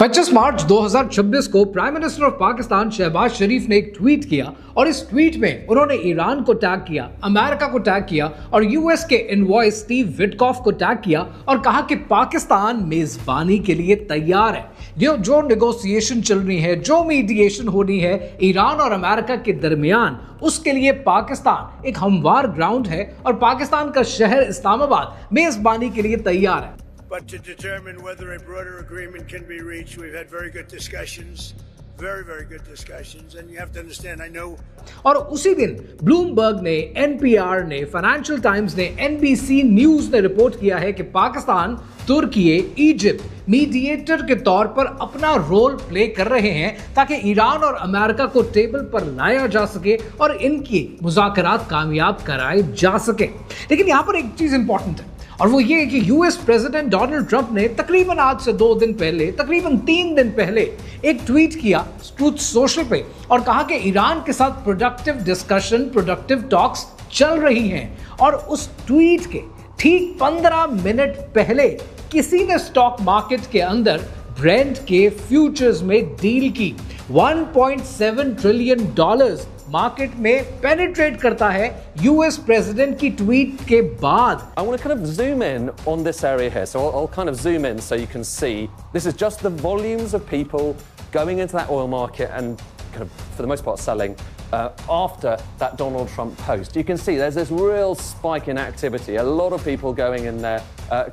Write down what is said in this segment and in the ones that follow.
25 मार्च 2026 को prime minister of Pakistan Shahbaz Sharif ने एक ट्वीट किया और इस ट्वीट में उन्होंने ईरान को टैग किया, अमेरिका को टैग किया और यूएस के एनवॉय स्टीव विटकॉफ को टैग किया और कहा कि पाकिस्तान मेजबानी के लिए तैयार है। जो नेगोशिएशन चल रही है, जो मीडिएशन होनी है ईरान और अमेरिका के दरमियान, उसके लिए पाकिस्तान एक हमवार ग्राउंड है और पाकिस्तान का शहर इस्लामाबाद मेजबानी के लिए तैयार है। But to determine whether a broader agreement can be reached, we've had very good discussions, very good discussions, and you have to understand, I know. और उसी दिन ब्लूमबर्ग ने, एनपीआर ने, फाइनेंशियल टाइम्स ने, एनबीसी न्यूज ने report किया है कि पाकिस्तान, तुर्की, इजिप्ट मीडिएटर के तौर पर अपना रोल प्ले कर रहे हैं ताकि ईरान और अमेरिका को टेबल पर लाया जा सके और इनकी मुज़ाकरात कामयाब कराए जा सके। लेकिन यहां पर एक चीज इंपॉर्टेंट है और वो ये कि यूएस प्रेसिडेंट डोनाल्ड ट्रंप ने तकरीबन आज से 2 दिन पहले, तकरीबन 3 दिन पहले एक ट्वीट किया ट्रूथ सोशल पे और कहा कि ईरान के साथ प्रोडक्टिव डिस्कशन, प्रोडक्टिव टॉक्स चल रही हैं। और उस ट्वीट के ठीक 15 मिनट पहले किसी ने स्टॉक मार्केट के अंदर ब्रेंट के फ्यूचर्स में डील की। 1.7 ट्रिलियन डॉलर्स मार्केट में पेनिट्रेट करता है यूएस प्रेसिडेंट की ट्वीट के बाद। I want to kind of zoom in on this area here. So I'll kind of zoom in so you can see this is just the volumes of people going into that oil market and kind of, for the most part, selling after that Donald Trump post. You can see there's this real spike in activity. A lot of people going in there,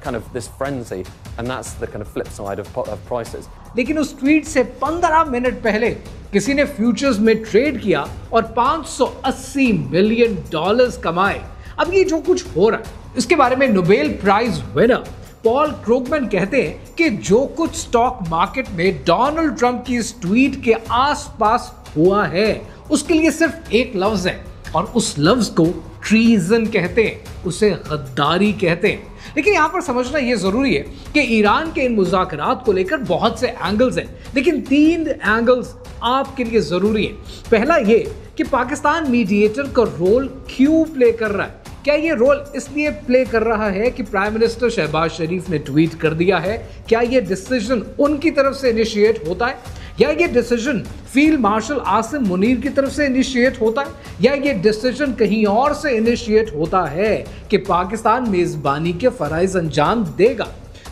kind of this frenzy, and that's the kind of flip side of prices. लेकिन उस tweet से 15 minute पहले किसी ने futures में trade किया और 580 million dollars कमाए। अब ये जो कुछ हो रहा है इसके बारे में नोबेल प्राइज विनर पॉल क्रोगमैन कहते हैं कि जो कुछ स्टॉक मार्केट में डोनाल्ड ट्रंप की इस ट्वीट के आसपास हुआ है उसके लिए सिर्फ एक लफ्ज है और उस लफ्ज को ट्रीजन कहते हैं, उसे गद्दारी कहते हैं। लेकिन यहां पर समझना यह जरूरी है कि ईरान के इन मुज़ाकरात को लेकर बहुत से एंगल्स हैं, लेकिन 3 एंगल्स आपके लिए जरूरी है। पहला ये कि पाकिस्तान मीडिएटर का रोल क्यों प्ले कर रहा है। क्या ये रोल इसलिए प्ले कर रहा है कि प्राइम मिनिस्टर शहबाज शरीफ ने ट्वीट कर दिया है? क्या ये डिसीजन उनकी तरफ से इनिशिएट होता है या ये decision field marshal Asim Munir की तरफ से इनिशिएट होता है या ये डिसीजन कहीं और से इनिशिएट होता है कि पाकिस्तान मेजबानी के फराइज अंजाम देगा?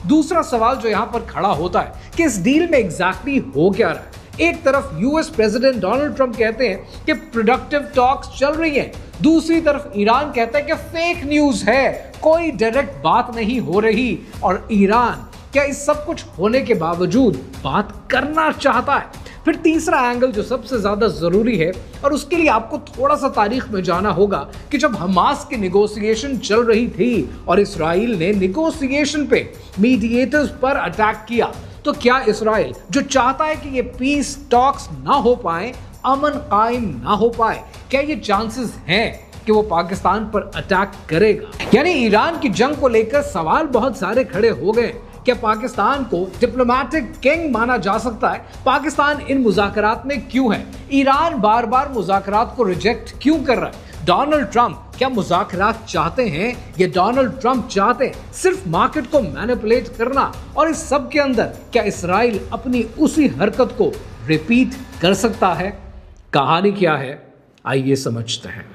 दूसरा सवाल जो यहां पर खड़ा होता है कि इस डील में एग्जैक्टली हो क्या रहा है। एक तरफ यूएस प्रेसिडेंट डोनाल्ड ट्रंप कहते हैं कि प्रोडक्टिव टॉक्स चल रही हैं, दूसरी तरफ ईरान कहता है कि फेक न्यूज है, कोई डायरेक्ट बात नहीं हो रही। और ईरान क्या इस सब कुछ होने के बावजूद बात करना चाहता है? फिर तीसरा एंगल जो सबसे ज्यादा जरूरी है और उसके लिए आपको थोड़ा सा तारीख में जाना होगा कि जब हमास की नेगोशिएशन चल रही थी और इसराइल ने नेगोशिएशन पे मीडिएटर्स पर अटैक किया, तो क्या इसराइल जो चाहता है कि ये पीस टॉक्स ना हो पाए, अमन कायम ना हो पाए, क्या ये चांसेस हैं कि वो पाकिस्तान पर अटैक करेगा? यानी ईरान की जंग को लेकर सवाल बहुत सारे खड़े हो गए। क्या पाकिस्तान को डिप्लोमेटिक किंग माना जा सकता है? पाकिस्तान इन मुज़ाकरात में क्यों है? ईरान बार बार मुज़ाकरात को रिजेक्ट क्यों कर रहा है? डोनाल्ड ट्रंप क्या मुज़ाकरात चाहते हैं या डोनाल्ड ट्रंप चाहते हैं सिर्फ मार्केट को मैनिपुलेट करना? और इस सब के अंदर क्या इसराइल अपनी उसी हरकत को रिपीट कर सकता है? कहानी क्या है, आइए समझते हैं।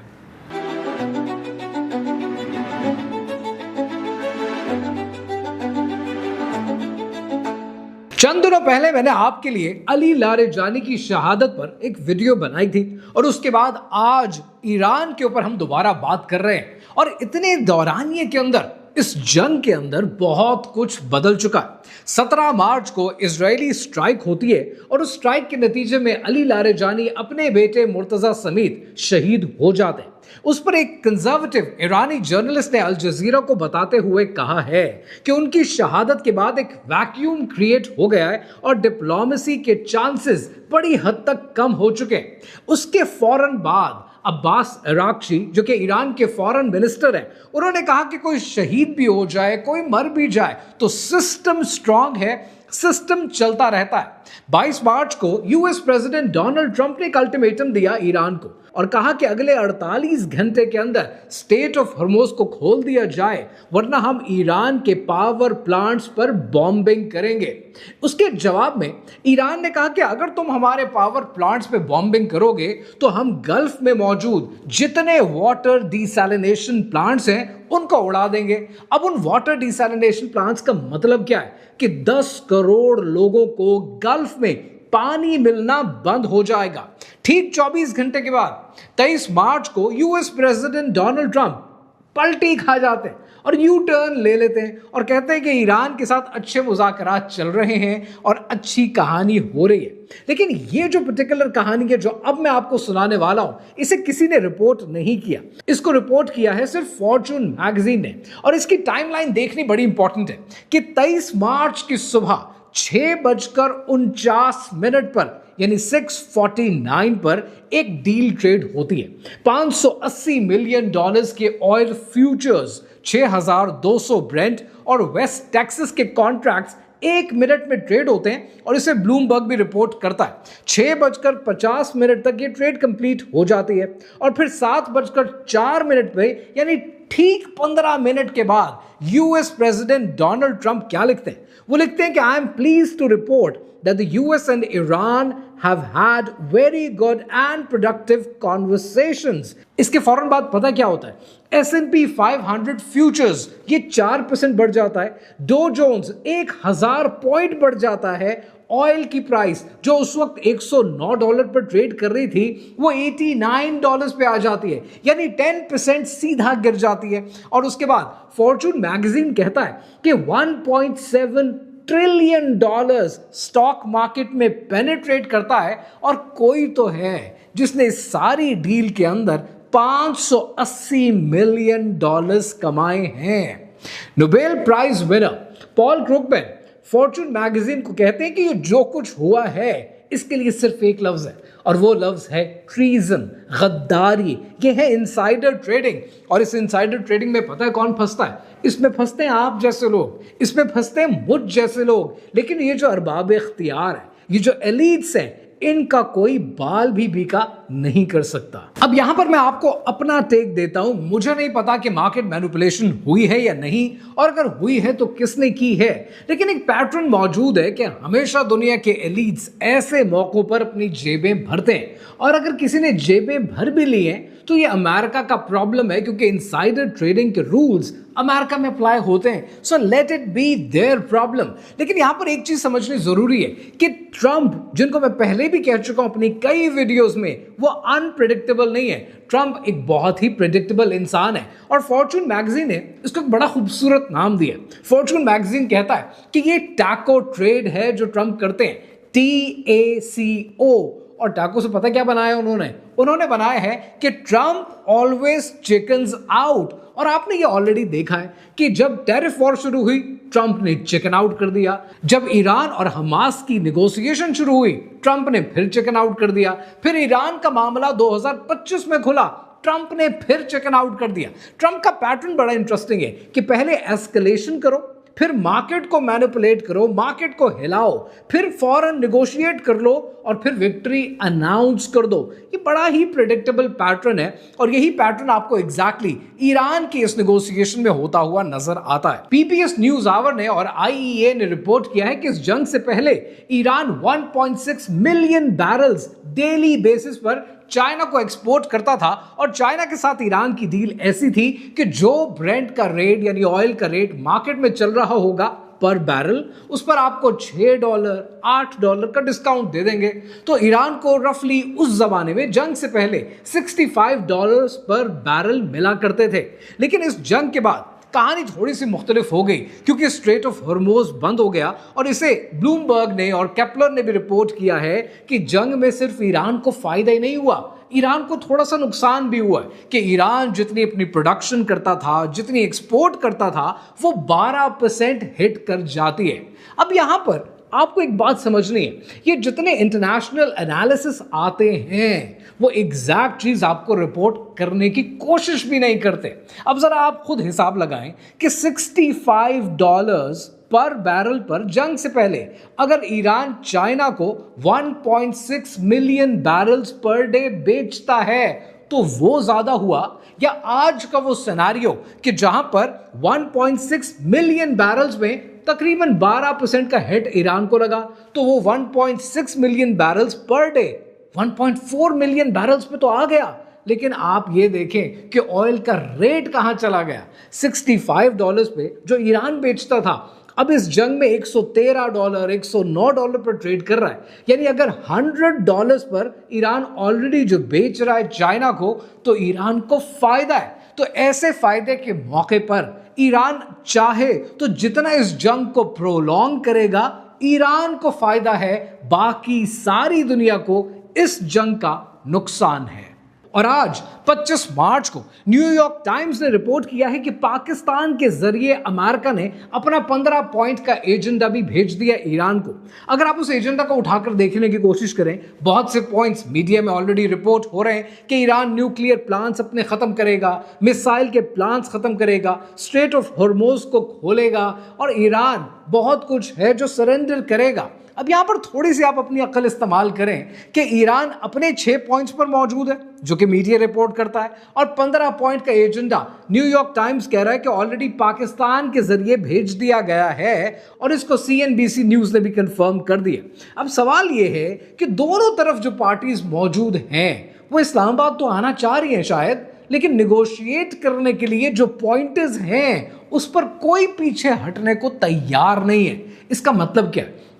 चंद दिनों पहले मैंने आपके लिए अली लारेजानी की शहादत पर एक वीडियो बनाई थी और उसके बाद आज ईरान के ऊपर हम दोबारा बात कर रहे हैं और इतने दौरानिये के अंदर इस जंग के अंदर बहुत कुछ बदल चुका है। 17 मार्च को इजरायली स्ट्राइक होती है और उस स्ट्राइक के नतीजे में अली लारेजानी अपने बेटे मुर्तजा समेत शहीद हो जाते हैं। उस पर एक कंजर्वेटिव ईरानी जर्नलिस्ट ने अल जजीरा को बताते हुए कहा है कि उनकी शहादत के बाद एक वैक्यूम क्रिएट हो गया है और डिप्लोमेसी के चांसेस बड़ी हद तक कम हो चुके हैं। उसके फौरन बाद अब्बास अराक्ची जो कि ईरान के फॉरेन मिनिस्टर हैं, उन्होंने कहा कि कोई शहीद भी हो जाए, कोई मर भी जाए तो सिस्टम स्ट्रांग है, सिस्टम चलता रहता है। 22 मार्च को यूएस प्रेसिडेंट डोनाल्ड ट्रंप ने एक अल्टीमेटम दिया ईरान को और कहा कि अगले 48 घंटे के अंदर स्टेट ऑफ हॉर्मुज को खोल दिया जाए, वरना हम ईरान के पावर प्लांट्स पर बॉम्बिंग करेंगे। उसके जवाब में ईरान ने कहा कि अगर तुम हमारे पावर प्लांट्स पे बॉम्बिंग करोगे तो हम गल्फ में मौजूद जितने वाटर डिसैलिनेशन प्लांट्स हैं उनको उड़ा देंगे। अब उन वाटर डिसैलिनेशन प्लांट्स का मतलब क्या है कि 10 करोड़ लोगों को गल्फ में पानी मिलना बंद हो जाएगा। ठीक 24 घंटे के बाद 23 मार्च को यूएस प्रेसिडेंट डोनाल्ड ट्रंप पलटी खा जाते हैं और यू टर्न ले लेते हैं और कहते हैं कि ईरान के साथ अच्छे मुज़ाकरात चल रहे हैं और अच्छी कहानी हो रही है। लेकिन ये जो पर्टिकुलर कहानी है जो अब मैं आपको सुनाने वाला हूं, इसे किसी ने रिपोर्ट नहीं किया। इसको रिपोर्ट किया है सिर्फ फॉर्च्यून मैगजीन ने, और इसकी टाइमलाइन देखनी बड़ी इंपॉर्टेंट है कि 23 मार्च की सुबह 6:49 पर यानी 6:49 पर एक डील ट्रेड होती है। $580 मिलियन के ऑयल फ्यूचर्स, 6,200 ब्रेंट और वेस्ट टेक्सास के कॉन्ट्रैक्ट्स 1 मिनट में ट्रेड होते हैं और इसे ब्लूमबर्ग भी रिपोर्ट करता है। 6:50 तक ये ट्रेड कंप्लीट हो जाती है और फिर 7:04 पे यानी ठीक 15 मिनट के बाद यूएस प्रेसिडेंट डोनाल्ड ट्रंप क्या लिखते हैं? वो लिखते हैं कि I am pleased to report that the US and Iran have had very good and productive conversations. इसके फौरन बाद पता क्या होता है? S&P 500 फ्यूचर्स ये 4% बढ़ जाता है, डो जोन्स 1000 पॉइंट बढ़ जाता है, ऑयल की प्राइस जो उस वक्त $109 पर ट्रेड कर रही थी वो $89 पे आ जाती है, यानी 10% सीधा गिर जाती है। और उसके बाद फॉर्च्यून मैगजीन कहता है कि 1.7 ट्रिलियन डॉलर्स स्टॉक मार्केट में पेनिट्रेट करता है और कोई तो है जिसने इस सारी डील के अंदर $580 मिलियन कमाए हैं। Nobel prize winner Paul Krugman Fortune magazine को कहते हैं कि ये जो कुछ हुआ है इसके लिए सिर्फ एक लफ्ज है और वो लफ्ज है ट्रीजन, गद्दारी। ये है इनसाइडर ट्रेडिंग, और इस इनसाइडर ट्रेडिंग में पता है कौन फंसता है? इसमें फंसते हैं आप जैसे लोग, इसमें फंसते हैं मुझ जैसे लोग। लेकिन ये जो अरबाब इख्तियार है, ये जो एलीट्स हैं, इनका कोई बाल भी बीका नहीं कर सकता। अब यहां पर मैं आपको अपना टेक देता हूं। मुझे नहीं पता कि मार्केट मैनिपुलेशन हुई है या नहीं, और अगर हुई है तो किसने की है, लेकिन एक पैटर्न मौजूद है कि हमेशा दुनिया के एलीट्स ऐसे मौकों पर अपनी जेबें भरते हैं, और अगर किसी ने जेबें भर भी ली हैं तो ये अमेरिका का प्रॉब्लम है, क्योंकि इनसाइडर ट्रेडिंग के रूल्स अमेरिका में अप्लाई होते हैं। So let it be their problem. लेकिन यहां पर एक चीज समझनी जरूरी है कि ट्रंप, जिनको मैं पहले भी कह चुका हूं अपनी कई वीडियोस में, वो अनप्रेडिक्टेबल नहीं है। ट्रंप एक बहुत ही प्रेडिक्टेबल इंसान है, और फॉर्च्यून मैगजीन ने इसको एक बड़ा खूबसूरत नाम दिया। फॉर्च्यून मैगजीन कहता है कि ये टैको ट्रेड है जो ट्रंप करते हैं, TACO। और टाको से पता क्या बनाया उन्होंने बनाया है कि ट्रंप ऑलवेज चिकन्स आउट। और आपने ये ऑलरेडी देखा है कि जब टैरिफ वॉर शुरू हुई ट्रंप ने चिकन आउट कर दिया, जब ईरान और हमास की नेगोशिएशन शुरू हुई ट्रंप ने फिर चिकन आउट कर दिया, फिर ईरान का मामला 2025 में खुला, ट्रंप ने फिर चिकन आउट कर दिया। ट्रंप का पैटर्न बड़ा इंटरेस्टिंग है कि पहले एस्केलेशन करो, फिर मार्केट को मैनिपुलेट करो, मार्केट को हिलाओ, फिर फौरन नेगोशिएट कर लो और फिर विक्ट्री अनाउंस कर दो। ये बड़ा ही प्रेडिक्टेबल पैटर्न है, और यही पैटर्न आपको एग्जैक्टली ईरान की इस नेगोशिएशन में होता हुआ नजर आता है। पीपीएस न्यूज आवर ने और IEA ने रिपोर्ट किया है कि इस जंग से पहले Iran 1.6 million barrels daily basis पर चाइना को एक्सपोर्ट करता था, और चाइना के साथ ईरान की डील ऐसी थी कि जो ब्रेंट का रेट यानी ऑयल का रेट मार्केट में चल रहा होगा पर बैरल, उस पर आपको $6, $8 का डिस्काउंट दे देंगे। तो ईरान को रफली उस जमाने में जंग से पहले $65 पर बैरल मिला करते थे। लेकिन इस जंग के बाद कहानी थोड़ी सी मुख्तलिफ हो गई, क्योंकि स्ट्रेट ऑफ हॉर्मुज बंद हो गया, और इसे ब्लूमबर्ग ने और केपलर ने भी रिपोर्ट किया है कि जंग में सिर्फ ईरान को फायदा ही नहीं हुआ, ईरान को थोड़ा सा नुकसान भी हुआ कि ईरान जितनी अपनी प्रोडक्शन करता था, जितनी एक्सपोर्ट करता था, वो 12% हिट कर जाती है। अब यहां पर आपको एक बात समझनी है, ये जितने इंटरनेशनल एनालिसिस आते हैं वो एग्जैक्ट चीज आपको रिपोर्ट करने की कोशिश भी नहीं करते। अब जरा आप खुद हिसाब लगाएं कि $65 पर बैरल पर जंग से पहले अगर ईरान चाइना को 1.6 मिलियन बैरल्स पर डे बेचता है तो वो ज्यादा हुआ, या आज का वो सिनेरियो कि जहां पर 1.6 मिलियन बैरल्स में तकरीबन 12% का हिट ईरान को लगा, तो वो 1.6 million barrels per day 1.4 million barrels पे तो आ गया। लेकिन आप ये देखें कि ऑयल का रेट कहां चला गया। $65 पे जो ईरान बेचता था अब इस जंग में $113, $109 पर ट्रेड कर रहा है। यानी अगर $100 पर ईरान ऑलरेडी जो बेच रहा है चाइना को, तो ईरान को फायदा है। तो ऐसे फायदे के मौके पर ईरान चाहे तो जितना इस जंग को प्रोलॉन्ग करेगा, ईरान को फायदा है, बाकी सारी दुनिया को इस जंग का नुकसान है। और आज 25 मार्च को न्यूयॉर्क टाइम्स ने रिपोर्ट किया है कि पाकिस्तान के जरिए अमेरिका ने अपना 15 पॉइंट का एजेंडा भी भेज दिया ईरान को। अगर आप उस एजेंडा को उठाकर देखने की कोशिश करें, बहुत से पॉइंट्स मीडिया में ऑलरेडी रिपोर्ट हो रहे हैं कि ईरान न्यूक्लियर प्लांट्स अपने खत्म करेगा, मिसाइल के प्लांट्स खत्म करेगा, स्ट्रेट ऑफ हॉर्मुज को खोलेगा और ईरान बहुत कुछ है जो सरेंडर करेगा। अब यहां पर थोड़ी सी आप अपनी अक्ल इस्तेमाल करें कि ईरान अपने 6 पॉइंट्स पर मौजूद है जो कि मीडिया रिपोर्ट करता है, और 15 पॉइंट का एजेंडा न्यूयॉर्क टाइम्स कह रहा है कि ऑलरेडी पाकिस्तान के जरिए भेज दिया गया है, और इसको CNBC न्यूज ने भी कंफर्म कर दिया। अब सवाल यह है कि दोनों तरफ जो पार्टीज मौजूद हैं वो इस्लामाबाद तो आना चाह रही हैं शायद, लेकिन निगोशिएट करने के लिए जो पॉइंट्स हैं उस पर कोई पीछे हटने को तैयार नहीं है। इसका मतलब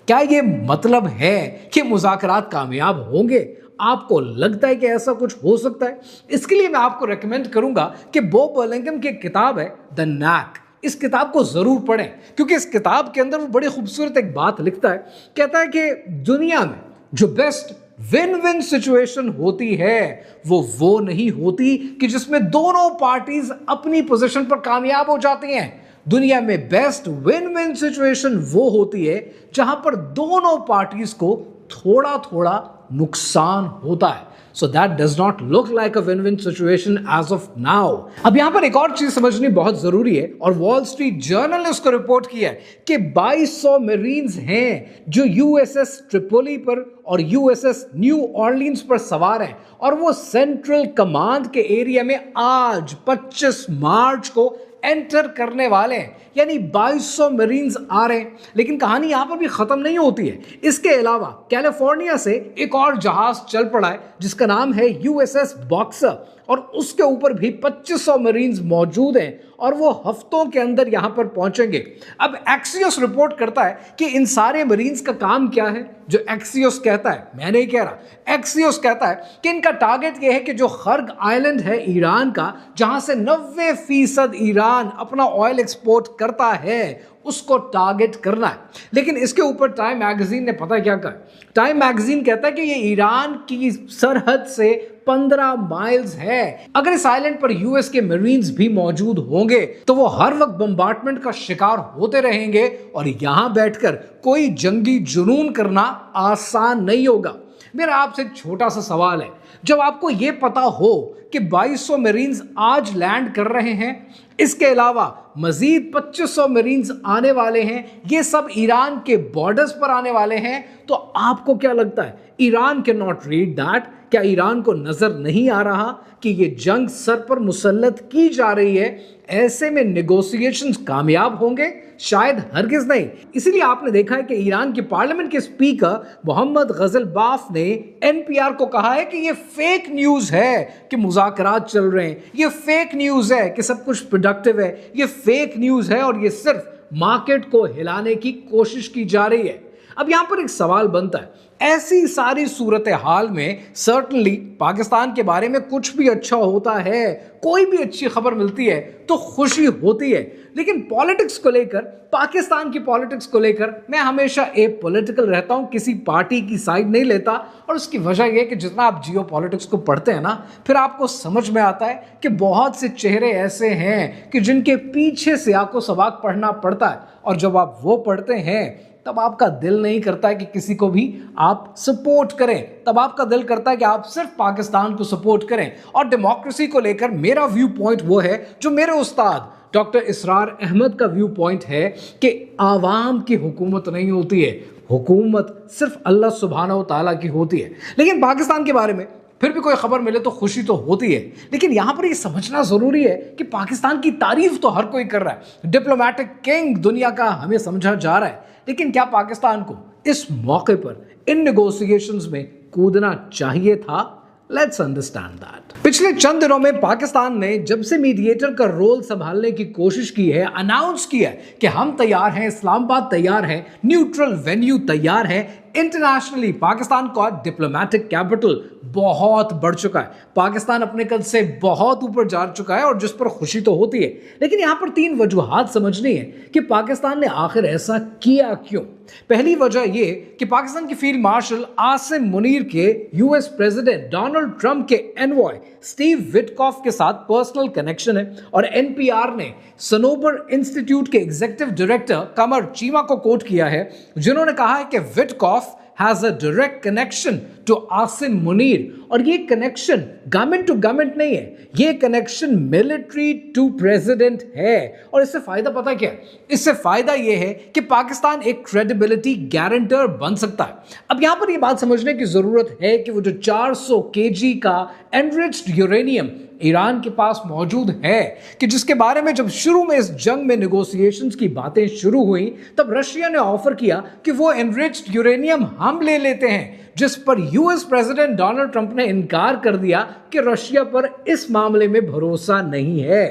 क्या ये मतलब है कि मुज़ाकरात कामयाब होंगे? आपको लगता है कि ऐसा कुछ हो सकता है? इसके लिए मैं आपको रेकमेंड करूंगा कि बो बर्लिंघम की किताब है द नैक, इस किताब को जरूर पढ़ें, क्योंकि इस किताब के अंदर वो बड़ी खूबसूरत एक बात लिखता है। कहता है कि दुनिया में जो बेस्ट विन विन सिचुएशन होती है वो नहीं होती कि जिसमें दोनों पार्टीज अपनी पोजीशन पर कामयाब हो जाती हैं। दुनिया में बेस्ट विन विन सिचुएशन वो होती है जहां पर दोनों पार्टीज को थोड़ा थोड़ा नुकसान होता है। So that does not look like a win win situation as of now. अब यहां पर एक और चीज समझनी बहुत जरूरी है, और वॉल स्ट्रीट जर्नल ने उसको रिपोर्ट किया है कि 2200 मरीन्स हैं जो USS ट्रिपोली पर और USS न्यू ऑर्लिन्स पर सवार हैं, और वो सेंट्रल कमांड के एरिया में आज 25 मार्च को एंटर करने वाले हैं। यानी 2200 मरीन्स आ रहे हैं। लेकिन कहानी यहां पर भी खत्म नहीं होती है। इसके अलावा कैलिफोर्निया से एक और जहाज चल पड़ा है जिसका नाम है USS बॉक्सर, और उसके ऊपर भी 2500 मरीन्स मौजूद हैं, और वो हफ्तों के अंदर यहां पर पहुंचेंगे। अब एक्सियोस रिपोर्ट करता है कि इन सारे मरीन्स का काम क्या है। जो एक्सियोस कहता है, मैं नहीं कह रहा, एक्सियोस कहता है कि इनका टारगेट ये है कि जो खर्ग आइलैंड है ईरान का, जहां से 90% ईरान अपना ऑयल एक्सपोर्ट करता है, उसको टारगेट करना है। लेकिन इसके ऊपर टाइम मैगजीन ने पता क्या कहा? टाइम मैगजीन कहता है कि ये ईरान की सरहद से 15 माइल्स है। अगर इस आइलैंड पर US के मरीन्स भी मौजूद होंगे तो वो हर वक्त बम्बार्टमेंट का शिकार होते रहेंगे, और यहां बैठकर कोई जंगी जुनून करना आसान नहीं होगा। मेरा आपसे एक छोटा सा सवाल है, जब आपको यह पता हो कि 2200 मरीन्स आज लैंड कर रहे हैं, इसके अलावा मजीद 2500 मरीन्स आने वाले हैं, ये सब ईरान के बॉर्डर्स पर आने वाले हैं, तो आपको क्या लगता है? Iran can not read that? क्या ईरान को नजर नहीं आ रहा कि ये जंग सर पर मुसल्लत की जा रही है? ऐसे में नेगोशिएशंस कामयाब होंगे? शायद हरगिज नहीं। इसीलिए आपने देखा है कि ईरान के पार्लियामेंट के स्पीकर मोहम्मद गजलबाफ ने NPR को कहा है कि ये फेक न्यूज है कि मुज़ाकरात चल रहे हैं, ये फेक न्यूज है कि सब कुछ प्रोडक्टिव है, ये फेक न्यूज है और ये सिर्फ मार्केट को हिलाने की कोशिश की जा रही है। अब यहां पर एक सवाल बनता है, ऐसी सारी सूरत हाल में सर्टनली पाकिस्तान के बारे में कुछ भी अच्छा होता है, कोई भी अच्छी खबर मिलती है तो खुशी होती है, लेकिन पॉलिटिक्स को लेकर, पाकिस्तान की पॉलिटिक्स को लेकर मैं हमेशा एपॉलिटिकल रहता हूं, किसी पार्टी की साइड नहीं लेता। और उसकी वजह यह कि जितना आप जियो पॉलिटिक्स को पढ़ते हैं ना, फिर आपको समझ में आता है कि बहुत से चेहरे ऐसे हैं कि जिनके पीछे से आपको सबक पढ़ना पड़ता है, और जब आप वो पढ़ते हैं तब आपका दिल नहीं करता है कि किसी को भी आप सपोर्ट करें, तब आपका दिल करता है कि आप सिर्फ पाकिस्तान को सपोर्ट करें। और डेमोक्रेसी को लेकर मेरा व्यू पॉइंट वो है जो मेरे उस्ताद डॉक्टर इसरार अहमद का व्यू पॉइंट है कि आवाम की हुकूमत नहीं होती है, हुकूमत सिर्फ अल्लाह सुब्हानहू तआला की होती है। लेकिन पाकिस्तान के बारे में फिर भी कोई खबर मिले तो खुशी तो होती है, लेकिन यहां पर यह समझना जरूरी है कि पाकिस्तान की तारीफ तो हर कोई कर रहा है, डिप्लोमेटिक किंग दुनिया का हमें समझा जा रहा है, लेकिन क्या पाकिस्तान को इस मौके पर इन नेगोशिएशंस में कूदना चाहिए था? Let's understand that. पिछले चंद दिनों में पाकिस्तान ने जब से मीडिएटर का रोल संभालने की कोशिश की है, अनाउंस किया है कि हम तैयार हैं, इस्लामाबाद तैयार है, न्यूट्रल वेन्यू तैयार है, इंटरनेशनली पाकिस्तान का डिप्लोमेटिक कैपिटल बहुत बढ़ चुका है, पाकिस्तान अपने कद से बहुत ऊपर जा चुका है और जिस पर खुशी तो होती है। लेकिन यहां पर 3 वजूहात समझनी है कि पाकिस्तान ने आखिर ऐसा किया क्यों। पहली वजह यह कि पाकिस्तान के फील्ड मार्शल आसिम मुनीर के यूएस प्रेसिडेंट डोनाल्ड ट्रंप के एनवॉय स्टीव विटकॉफ के साथ पर्सनल कनेक्शन है, और एनपीआर ने सनोबर इंस्टीट्यूट के एग्जीक्यूटिव डायरेक्टर कमर चीमा को कोट किया है, जिन्होंने कहा है कि Witkoff has a direct connection to Asim Munir, और ये कनेक्शन गवर्नमेंट टू गवर्नमेंट नहीं है, ये कनेक्शन मिलिट्री टू प्रेसिडेंट है। और इससे फायदा पता क्या है? इससे फायदा ये है कि पाकिस्तान एक क्रेडिबिलिटी गारंटर बन सकता है। अब यहां पर ये बात समझने की जरूरत है कि वो जो 400 केजी का एनरिच्ड यूरेनियम ईरान के पास मौजूद है, कि जिसके बारे में जब शुरू में इस जंग में नेगोशिएशंस की बातें शुरू हुई तब रशिया ने ऑफर किया कि वो एनरिच्ड यूरेनियम हम ले लेते हैं, जिस पर यूएस प्रेसिडेंट डोनाल्ड ट्रंप ने इनकार कर दिया कि रशिया पर इस मामले में भरोसा नहीं है।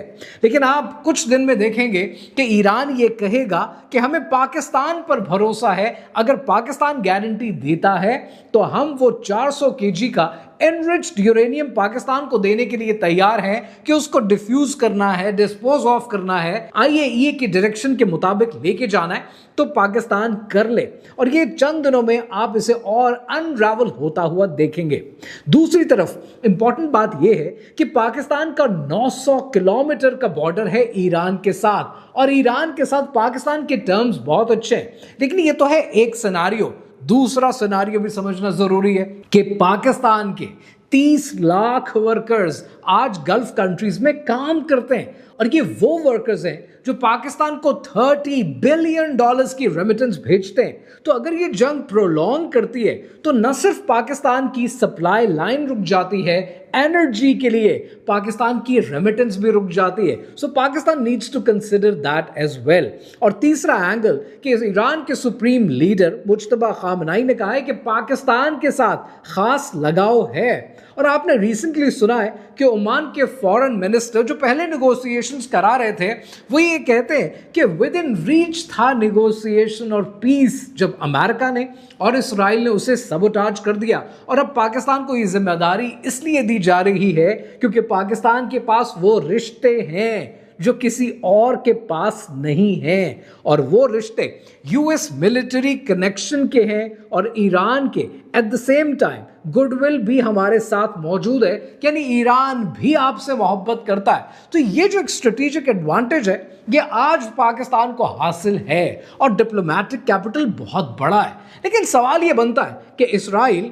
लेकिन आप कुछ दिन में देखेंगे कि ईरान ये कहेगा कि हमें पाकिस्तान पर भरोसा है, अगर पाकिस्तान गारंटी देता है तो हम वो 400 केजी का एनरिच्ड यूरेनियम पाकिस्तान को देने के लिए तैयार हैं कि उसको डिफ्यूज करना है, डिस्पोज ऑफ करना है, आईएईए की डायरेक्शन के मुताबिक लेके जाना है, तो पाकिस्तान कर ले। और ये चंद दिनों में आप इसे और अनरावल होता हुआ देखेंगे। दूसरी तरफ इंपॉर्टेंट बात यह है कि पाकिस्तान का 900 किलोमीटर का बॉर्डर है ईरान के साथ, और ईरान के साथ पाकिस्तान के टर्म्स बहुत अच्छे हैं। लेकिन ये तो है एक सिनारियो, दूसरा सिनारियो भी समझना जरूरी है कि पाकिस्तान के 30 लाख वर्कर्स आज गल्फ कंट्रीज में काम करते हैं, और ये वो वर्कर्स हैं जो पाकिस्तान को $30 बिलियन की रेमिटेंस भेजते हैं। तो अगर ये जंग प्रोलॉन्ग करती है तो न सिर्फ पाकिस्तान की सप्लाई लाइन रुक जाती है एनर्जी के लिए, पाकिस्तान की रेमिटेंस भी रुक जाती है। So Pakistan needs to consider that as well. और तीसरा एंगल कि ईरान के सुप्रीम लीडर मुज्तबा खामनाई ने कहा है कि पाकिस्तान के साथ खास लगाव है, और आपने रिसेंटली सुना है कि ओमान के फॉरेन मिनिस्टर जो पहले नेगोशिएशंस करा रहे थे वो ये कहते हैं कि विद इन रीच था नेगोशिएशन और पीस, जब अमेरिका ने और इस्राइल ने उसे सबोटाज कर दिया। और अब पाकिस्तान को ये जिम्मेदारी इसलिए दी जा रही है क्योंकि पाकिस्तान के पास वो रिश्ते हैं जो किसी और के पास नहीं हैं, और वो रिश्ते यूएस मिलिट्री कनेक्शन के हैं और ईरान के। At the same time goodwill भी हमारे साथ मौजूद है, यानी ईरान भी आपसे मोहब्बत करता है। तो ये जो एक स्ट्रेटेजिक एडवांटेज है ये आज पाकिस्तान को हासिल है, और डिप्लोमेटिक कैपिटल बहुत बड़ा है। लेकिन सवाल ये बनता है कि इजराइल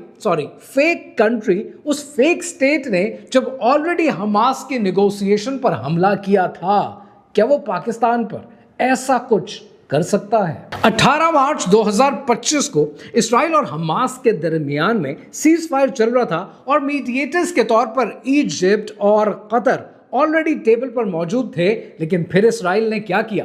फेक कंट्री, उस फेक स्टेट ने जब ऑलरेडी हमास के नेगोशिएशन पर हमला किया था, क्या वो पाकिस्तान पर ऐसा कुछ कर सकता है? 18 मार्च 2025 को इस्राइल और हमास के दरमियान में सीज फायर चल रहा था, और मीडिएटर्स के तौर पर इजिप्ट और कतर ऑलरेडी टेबल पर मौजूद थे। लेकिन फिर इस्राइल ने क्या किया,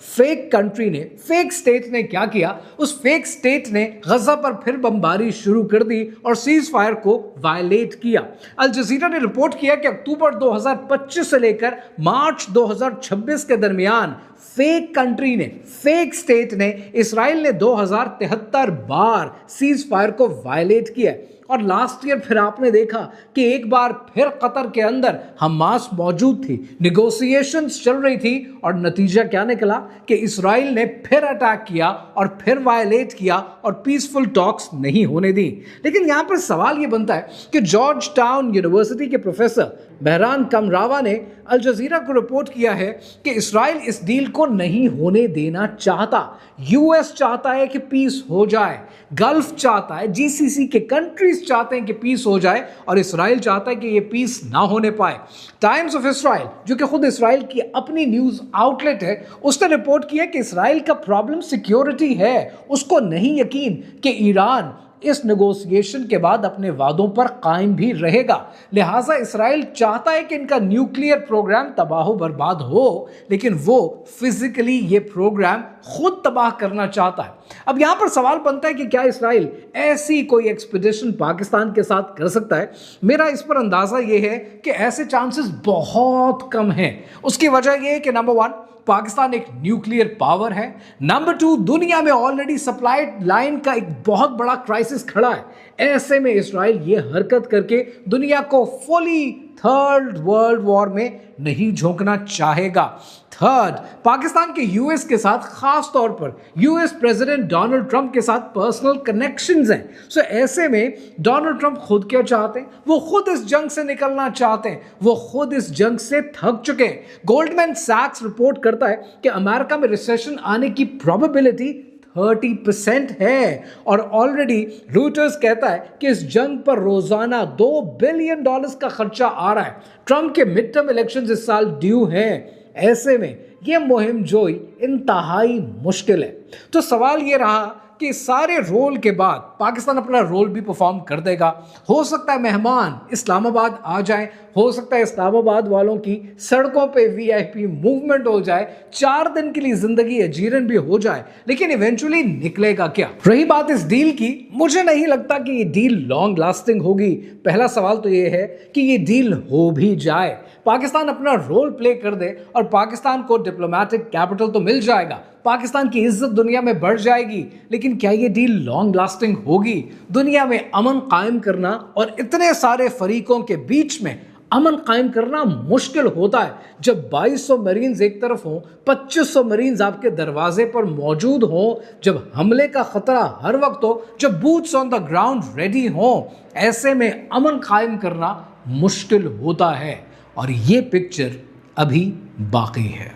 फेक कंट्री ने, फेक स्टेट ने क्या किया, उस फेक स्टेट ने गजा पर फिर बमबारी शुरू कर दी और सीज फायर को वायलेट किया। अल जजीरा ने रिपोर्ट किया कि अक्टूबर 2025 से लेकर मार्च 2026 के दरमियान फेक कंट्री ने, फेक स्टेट ने, इस्राइल ने 2073 बार सीज फायर को वायलेट किया। और लास्ट ईयर फिर आपने देखा कि एक बार फिर कतर के अंदर हमास मौजूद थी, नेगोशिएशंस चल रही थी, और नतीजा क्या निकला कि इस्राइल ने फिर अटैक किया और फिर वायलेट किया और पीसफुल टॉक्स नहीं होने दी। लेकिन यहां पर सवाल यह बनता है कि जॉर्ज टाउन यूनिवर्सिटी के प्रोफेसर बहरान कमरावा ने अल जजीरा को रिपोर्ट किया है कि इस्राइल इस डील को नहीं होने देना चाहता। यूएस चाहता है कि पीस हो जाए, गल्फ चाहता है, जीसीसी के कंट्रीज चाहते हैं कि पीस हो जाए, और इसराइल चाहता है कि ये पीस ना होने पाए। टाइम्स ऑफ इसराइल, जो कि खुद इसराइल की अपनी न्यूज आउटलेट है, उसने रिपोर्ट किया कि इसराइल का प्रॉब्लम सिक्योरिटी है। उसको नहीं यकीन कि ईरान इस नेगोशिएशन के बाद अपने वादों पर कायम भी रहेगा। लिहाजा इसराइल चाहता है कि इनका न्यूक्लियर प्रोग्राम तबाह बर्बाद हो, लेकिन वो फिजिकली ये प्रोग्राम खुद तबाह करना चाहता है। अब यहां पर सवाल बनता है कि क्या इसराइल ऐसी कोई एक्सपीडिशन पाकिस्तान के साथ कर सकता है? मेरा इस पर अंदाजा यह है कि ऐसे चांसेस बहुत कम हैं। उसकी वजह यह है कि नंबर 1, पाकिस्तान एक न्यूक्लियर पावर है। नंबर 2, दुनिया में ऑलरेडी सप्लाई लाइन का एक बहुत बड़ा क्राइसिस खड़ा है। ऐसे में इसराइल ये हरकत करके दुनिया को फुली थर्ड वर्ल्ड वॉर में नहीं झोंकना चाहेगा। थर्ड, पाकिस्तान के यूएस के साथ, खास तौर पर यूएस प्रेसिडेंट डोनाल्ड ट्रंप के साथ पर्सनल कनेक्शंस हैं। सो ऐसे में डोनाल्ड ट्रंप खुद क्या चाहते हैं? वो खुद इस जंग से निकलना चाहते हैं। वो खुद इस जंग से थक चुके हैं। गोल्डमैन सैक्स रिपोर्ट करता है कि अमेरिका में रिसेशन आने की प्रोबेबिलिटी 30% है, और ऑलरेडी रूटर्स कहता है कि इस जंग पर रोजाना $2 बिलियन का खर्चा आ रहा है। ट्रंप के मिड टर्म इलेक्शंस इस साल ड्यू हैं। ऐसे में यह मुहिम जोई इंतहाई मुश्किल है। तो सवाल यह रहा कि सारे रोल के बाद पाकिस्तान अपना रोल भी परफॉर्म कर देगा। हो सकता है मेहमान इस्लामाबाद आ जाएं, हो सकता है इस्लामाबाद वालों की सड़कों पे वीआईपी मूवमेंट हो जाए, 4 दिन के लिए जिंदगी अजीरन भी हो जाए, लेकिन इवेंचुअली निकलेगा क्या? रही बात इस डील की, मुझे नहीं लगता कि ये डील लॉन्ग लास्टिंग होगी। पहला सवाल तो ये है कि ये डील हो भी जाए, पाकिस्तान अपना रोल प्ले कर दे और पाकिस्तान को डिप्लोमेटिक कैपिटल तो मिल जाएगा, पाकिस्तान की इज्जत दुनिया में बढ़ जाएगी, लेकिन क्या ये डील लॉन्ग लास्टिंग होगी? दुनिया में अमन कायम करना और इतने सारे फरीकों के बीच में अमन कायम करना मुश्किल होता है जब 2200 मरीन्स एक तरफ हों, 2500 मरीन्स आपके दरवाजे पर मौजूद हों, जब हमले का खतरा हर वक्त हो, जब boots on the ground ready हों। ऐसे में अमन कायम करना मुश्किल होता है, और ये पिक्चर अभी बाकी है।